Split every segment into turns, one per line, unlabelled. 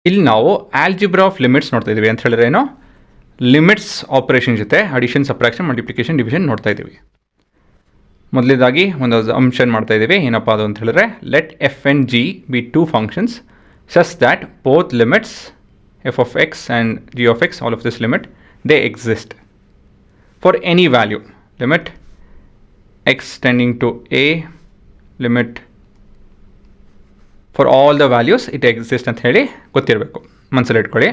ಇಲ್ಲಿ ನಾವು algebra of limits ನೋಡ್ತಾ ಇದ್ದೀವಿ ಅಂತ ಹೇಳಿದ್ರೆ ಏನು, ಲಿಮಿಟ್ಸ್ ಆಪರೇಷನ್ ಜೊತೆ ಅಡಿಷನ್, ಸಬ್ಟ್ರಾಕ್ಷನ್, ಮಲ್ಟಿಪ್ಲಿಕೇಶನ್, ಡಿವಿಷನ್ ನೋಡ್ತಾ ಇದ್ದೀವಿ. ಮೊದಲನೇದಾಗಿ ಒಂದು ಅಂಶನ್ ಮಾಡ್ತಾ ಇದ್ದೀವಿ. ಏನಪ್ಪ ಅದು ಅಂತ ಹೇಳಿದ್ರೆ, let F and G be two functions such that both limits F of X and G of X, all of this limit, they exist for any value. Limit X tending to A, limit for all the values it exist ಅಂತ ಹೇಳಿ ಗೊತ್ತಿರಬೇಕು, ಮನಸ್ಸಲ್ಲಿ ಇಟ್ಕೊಳ್ಳಿ.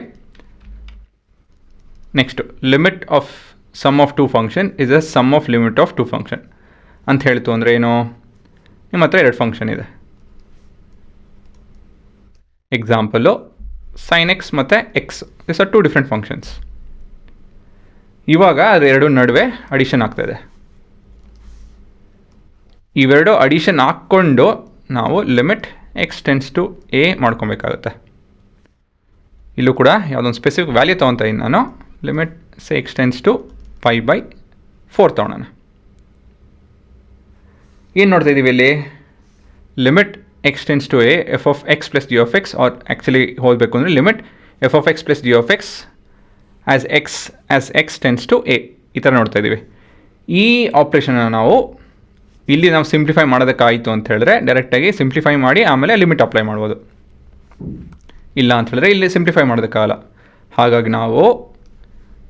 Next, limit of sum of two function is a sum of limit of two function ಅಂತ ಹೇಳ್ತು ಅಂದರೆ ಏನು, ನಿಮ್ಮ ಹತ್ರ ಎರಡು ಫಂಕ್ಷನ್ ಇದೆ. ಎಕ್ಸಾಂಪಲು ಸೈನ್ ಎಕ್ಸ್ ಮತ್ತು x, this are two different functions. ಇವಾಗ ಅದೆರಡು ನಡುವೆ ಅಡಿಷನ್ ಆಗ್ತಾಯಿದೆ. ಇವೆರಡು ಅಡಿಷನ್ ಹಾಕ್ಕೊಂಡು ನಾವು limit X tends to a ಮಾಡ್ಕೊಬೇಕಾಗುತ್ತೆ. ಇಲ್ಲೂ ಕೂಡ ಯಾವುದೊಂದು ಸ್ಪೆಸಿಫಿಕ್ ವ್ಯಾಲ್ಯೂ ತೊಗೊತಾ ಇದ್ದೀನಿ ನಾನು. ಲಿಮಿಟ್ ಸೆ ಎಕ್ಸ್ ಟೆನ್ಸ್ ಟು 5/4 ತೊಗೊಳೋಣ. ಏನು ನೋಡ್ತಾ ಇದ್ದೀವಿ ಇಲ್ಲಿ, limit X tends to A F of X plus G of X, or actually ಹೋಗಬೇಕು ಅಂದರೆ limit F of X plus G of X as X tends to A, ಈ ಥರ ನೋಡ್ತಾ ಇದ್ದೀವಿ. ಈ ಆಪ್ರೇಷನ್ನ ನಾವು ಇಲ್ಲಿ ನಾವು ಸಿಂಪ್ಲಿಫೈ ಮಾಡೋದಕ್ಕಾಯಿತು ಅಂತ ಹೇಳಿದ್ರೆ ಡೈರೆಕ್ಟಾಗಿ ಸಿಂಪ್ಲಿಫೈ ಮಾಡಿ ಆಮೇಲೆ ಲಿಮಿಟ್ ಅಪ್ಲೈ ಮಾಡ್ಬೋದು. ಇಲ್ಲ ಅಂತ ಹೇಳಿದ್ರೆ ಇಲ್ಲಿ ಸಿಂಪ್ಲಿಫೈ ಮಾಡೋದಕ್ಕಾಗಲ್ಲ. ಹಾಗಾಗಿ ನಾವು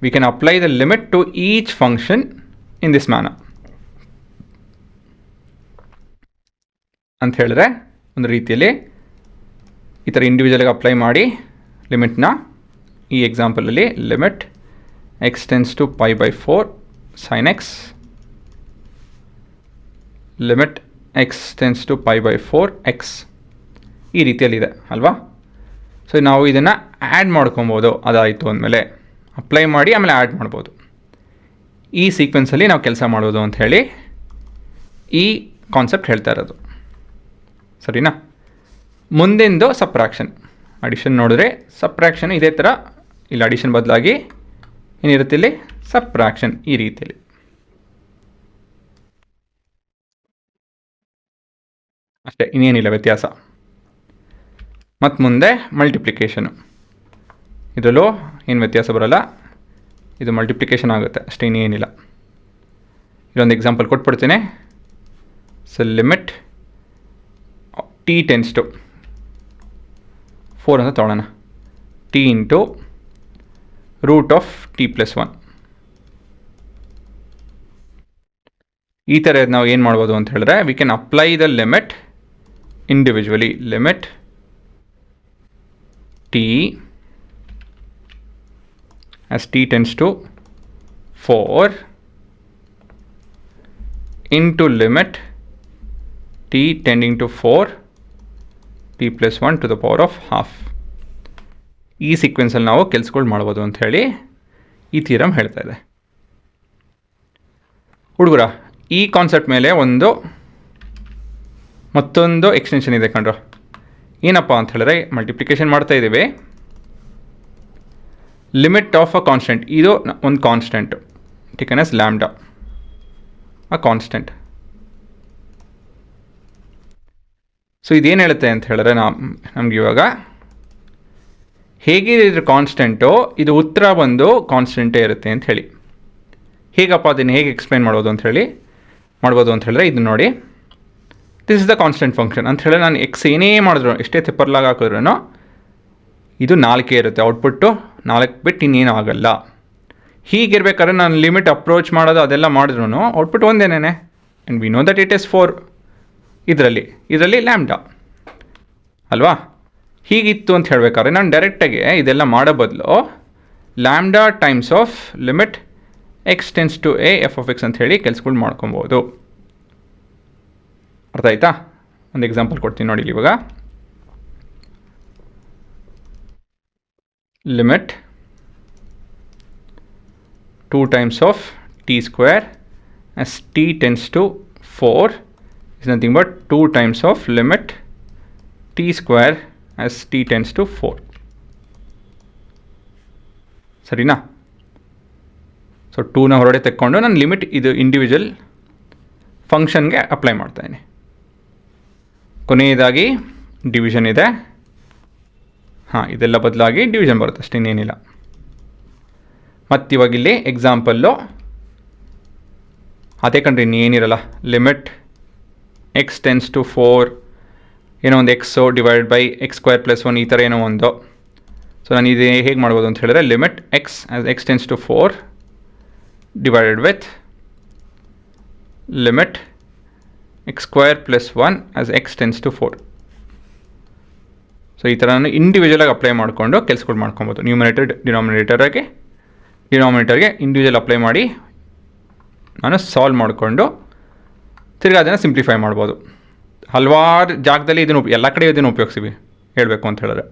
we can apply the limit to each function in this manner ಅಂತ ಹೇಳಿದ್ರೆ ಒಂದು ರೀತಿಯಲ್ಲಿ ಈ ಥರ ಇಂಡಿವಿಜುವಲ್ಗೆ ಅಪ್ಲೈ ಮಾಡಿ ಲಿಮಿಟ್ನ. ಈ ಎಕ್ಸಾಂಪಲಲ್ಲಿ limit X tends to 5/4 sine x, limit X tends to 5/4 x, ಈ ರೀತಿಯಲ್ಲಿದೆ ಅಲ್ವಾ. ಸೊ ನಾವು ಇದನ್ನು ಆ್ಯಡ್ ಮಾಡ್ಕೊಬೋದು. ಅದಾಯಿತು ಅಂದಮೇಲೆ ಅಪ್ಲೈ ಮಾಡಿ ಆಮೇಲೆ ಆ್ಯಡ್ ಮಾಡ್ಬೋದು. ಈ ಸೀಕ್ವೆನ್ಸಲ್ಲಿ ನಾವು ಕೆಲಸ ಮಾಡ್ಬೋದು ಅಂಥೇಳಿ ಈ ಕಾನ್ಸೆಪ್ಟ್ ಹೇಳ್ತಾ ಇರೋದು, ಸರಿನಾ. ಮುಂದಿಂದು ಸಬ್ಟ್ರಾಕ್ಷನ್. ಅಡಿಷನ್ ನೋಡಿದ್ರೆ ಸಬ್ಟ್ರಾಕ್ಷನ್ ಇದೇ ಥರ, ಇಲ್ಲಿ ಅಡಿಷನ್ ಬದಲಾಗಿ ಏನಿರುತ್ತೆ ಇಲ್ಲಿ ಸಬ್ಟ್ರಾಕ್ಷನ್, ಈ ರೀತಿಯಲ್ಲಿ. ಅಷ್ಟೇ, ಇನ್ನೇನಿಲ್ಲ ವ್ಯತ್ಯಾಸ. ಮತ್ತು ಮುಂದೆ ಮಲ್ಟಿಪ್ಲಿಕೇಶನು, ಇದರಲ್ಲೂ ಏನು ವ್ಯತ್ಯಾಸ ಬರೋಲ್ಲ, ಇದು ಮಲ್ಟಿಪ್ಲಿಕೇಶನ್ ಆಗುತ್ತೆ ಅಷ್ಟೇ, ಇನ್ನೇನಿಲ್ಲ. ಇಲ್ಲೊಂದು ಎಕ್ಸಾಂಪಲ್ ಕೊಟ್ಬಿಡ್ತೀನಿ. So limit t tends to 4 ಅಂತ ತೊಗೊಳ್ಳೋಣ. T into root of t plus 1, ಈ ಥರ ನಾವು ಏನು ಮಾಡ್ಬೋದು ಅಂತ ಹೇಳಿದ್ರೆ, we can apply the limit individually. Limit t as t tends to 4 into limit t tending to 4 t plus 1 to the power of half. ಈ ಸೀಕ್ವೆನ್ಸಲ್ಲಿ ನಾವು ಕೆಲಸಗಳು ಮಾಡ್ಬೋದು ಅಂತ ಹೇಳಿ ಈ ಥಿಯರಮ್ ಹೇಳ್ತಾ ಇದೆ. ಹುಡುಗರ, ಈ ಕಾನ್ಸೆಪ್ಟ್ ಮೇಲೆ ಮತ್ತೊಂದು ಎಕ್ಸ್ಟೆನ್ಷನ್ ಇದೆ ಕಣ್ರು. ಏನಪ್ಪ ಅಂತ ಹೇಳಿದ್ರೆ, ಮಲ್ಟಿಪ್ಲಿಕೇಶನ್ ಮಾಡ್ತಾ ಇದ್ದೀವಿ. ಲಿಮಿಟ್ ಆಫ್ ಅ ಕಾನ್ಸ್ಟೆಂಟ್, ಇದು ಒಂದು ಕಾನ್ಸ್ಟೆಂಟು ಟೇಕನ್ ಆಸ್ ಲ್ಯಾಂಬ್ಡಾ, ಅ ಕಾನ್ಸ್ಟೆಂಟ್. ಸೊ ಇದೇನು ಹೇಳುತ್ತೆ ಅಂತ ಹೇಳಿದ್ರೆ, ನಮ್ಗೆ ಇವಾಗ ಹೇಗೆ ಇದ್ರ ಕಾನ್ಸ್ಟೆಂಟು, ಇದು ಉತ್ತರ ಬಂದು ಕಾನ್ಸ್ಟೆಂಟೇ ಇರುತ್ತೆ ಅಂತ ಹೇಳಿ. ಹೇಗಪ್ಪ ಅದನ್ನು ಹೇಗೆ ಎಕ್ಸ್ಪ್ಲೈನ್ ಮಾಡ್ಬೋದು ಅಂತ ಹೇಳಿದ್ರೆ, ಇದು ನೋಡಿ, this is the constant function ಅಂತ ಹೇಳಿ ನಾನು ಎಕ್ಸ್ ಏನೇ ಮಾಡಿದ್ರು, ಎಷ್ಟೇ ತೆಪ್ಪರ್ಲಾಗ ಹಾಕಿದ್ರೂ ಇದು 4 ಇರುತ್ತೆ. ಔಟ್ಪುಟ್ಟು 4 ಬಿಟ್ಟು ಇನ್ನೇನು ಆಗಲ್ಲ. ಹೀಗಿರ್ಬೇಕಾದ್ರೆ ನಾನು ಲಿಮಿಟ್ ಅಪ್ರೋಚ್ ಮಾಡೋದು ಅದೆಲ್ಲ ಮಾಡಿದ್ರು ಔಟ್ಪುಟ್ ಒಂದೇನೇ. And we know that it is 4 ಇದರಲ್ಲಿ ಲ್ಯಾಂಬ್ಡಾ ಅಲ್ವಾ. ಹೀಗಿತ್ತು ಅಂತ ಹೇಳಬೇಕಾದ್ರೆ ನಾನು ಡೈರೆಕ್ಟಾಗಿ ಇದೆಲ್ಲ ಮಾಡೋ ಬದಲು lambda times of limit X tends to A F of X ಅಂತ ಹೇಳಿ ಕೆಲಸಗಳು ಮಾಡ್ಕೊಬೋದು. ಅರ್ಥ ಆಯ್ತಾ? ಒಂದು ಎಕ್ಸಾಂಪಲ್ ಕೊಡ್ತೀನಿ ನೋಡಿ ಇವಾಗ. Limit 2 times of t square as t tends to 4 is nothing but 2 times of limit t square as t tends to 4. ಸರಿನಾ? ಸೊ 2ನ ಹೊರಗಡೆ ತೆಕ್ಕೊಂಡು ನಾನು ಲಿಮಿಟ್ ಇದು ಇಂಡಿವಿಜುವಲ್ ಫಂಕ್ಷನ್ಗೆ ಅಪ್ಲೈ ಮಾಡ್ತಾಯಿದ್ದೀನಿ. ಕೊನೆಯದಾಗಿ ಡಿವಿಷನ್ ಇದೆ. ಹಾಂ, ಇದೆಲ್ಲ ಬದಲಾಗಿ ಡಿವಿಷನ್ ಬರುತ್ತೆ ಅಷ್ಟೇ, ಇನ್ನೇನಿಲ್ಲ. ಮತ್ತು ಇವಾಗ ಇಲ್ಲಿ ಎಕ್ಸಾಂಪಲ್ಲು ಅದೇ ಕಂಡ್ರಿ, ಇನ್ನೇನಿರಲ್ಲ. ಲಿಮಿಟ್ ಎಕ್ಸ್ ಟೆನ್ಸ್ ಟು 4 ಏನೋ ಒಂದು ಎಕ್ಸು ಡಿವೈಡ್ ಬೈ x² + 1 ಈ ಥರ ಏನೋ ಒಂದು. ಸೊ ನಾನು ಇದು ಹೇಗೆ ಮಾಡ್ಬೋದು ಅಂತ ಹೇಳಿದ್ರೆ, limit X tends to 4 divided with limit x² + 1 x tends to 4. So ಈ ಥರ ನಾನು ಇಂಡಿವಿಜುವಲಾಗಿ ಅಪ್ಲೈ ಮಾಡಿಕೊಂಡು ಕೆಲಸಗಳು ಮಾಡ್ಕೊಬೋದು. ಡಿನಾಮಿನೇಟರ್ಗೆ ಇಂಡಿವಿಜುವಲ್ ಅಪ್ಲೈ ಮಾಡಿ ನಾನು ಸಾಲ್ವ್ ಮಾಡಿಕೊಂಡು ತಿರ್ಗಿ ಅದನ್ನು ಸಿಂಪ್ಲಿಫೈ ಮಾಡ್ಬೋದು. ಹಲವಾರು ಜಾಗದಲ್ಲಿ ಇದನ್ನು ಎಲ್ಲ ಕಡೆ ಇದನ್ನು ಉಪಯೋಗಿಸ್ತೀವಿ ಹೇಳಬೇಕು ಅಂತ ಹೇಳಿದ್ರೆ.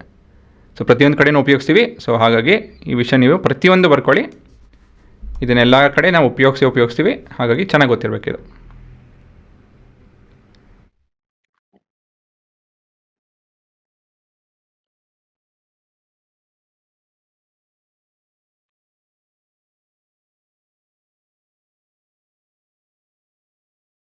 ಸೊ ಪ್ರತಿಯೊಂದು ಕಡೆನೂ ಉಪಯೋಗಿಸ್ತೀವಿ. ಸೊ ಹಾಗಾಗಿ ಈ ವಿಷಯ ನೀವು ಪ್ರತಿಯೊಂದು ಬರ್ಕೊಳ್ಳಿ. ಇದನ್ನೆಲ್ಲ ಕಡೆ ನಾವು ಉಪಯೋಗಿಸ್ತೀವಿ. ಹಾಗಾಗಿ ಚೆನ್ನಾಗಿ ಗೊತ್ತಿರಬೇಕಿದು.